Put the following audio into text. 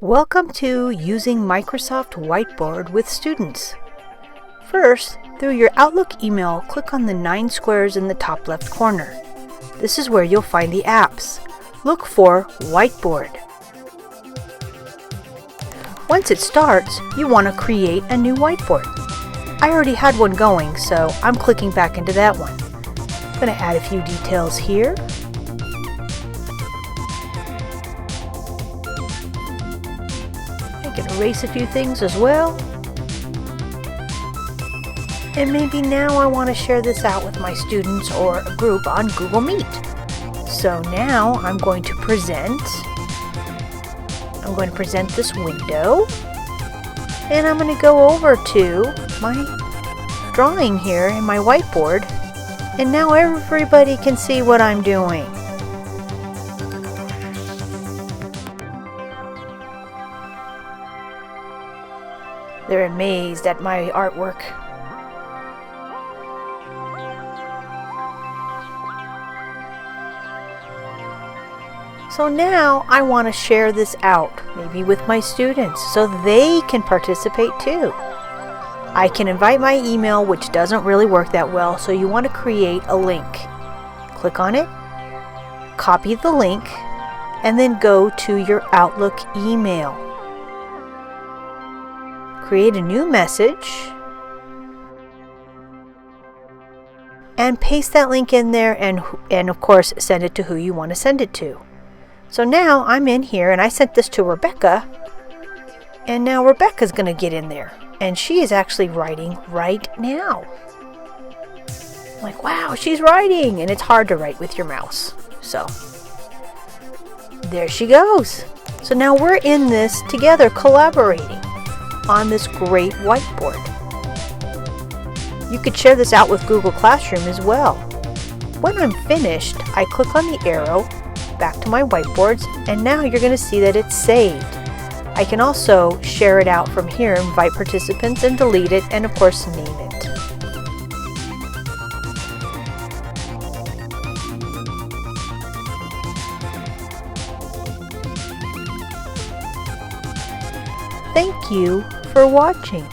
Welcome to using Microsoft Whiteboard with students. First, through your Outlook email, click on the 9 squares in the top left corner. This is where you'll find the apps. Look for Whiteboard. Once it starts, you want to create a new whiteboard. I already had one going, so I'm clicking back into that one. I'm going to add a few details here. I can erase a few things as well. And maybe now I want to share this out with my students or a group on Google Meet. So now I'm going to present. I'm going to present this window. And I'm going to go over to my drawing here in my whiteboard. And now everybody can see what I'm doing. They're amazed at my artwork. So now I want to share this out, maybe with my students, so they can participate too. I can invite my email, which doesn't really work that well, so you want to create a link. Click on it, copy the link, and then go to your Outlook email. Create a new message and paste that link in there and of course send it to who you want to send it to. So now I'm in here and I sent this to Rebecca, and now Rebecca's going to get in there and she is actually writing right now. I'm like, wow, she's writing, and it's hard to write with your mouse. So there she goes. So now we're in this together, collaborating on this great whiteboard. You could share this out with Google Classroom as well. When I'm finished, I click on the arrow back to my whiteboards, and now you're going to see that it's saved. I can also share it out from here, invite participants, and delete it, and of course name it. Thank you for watching.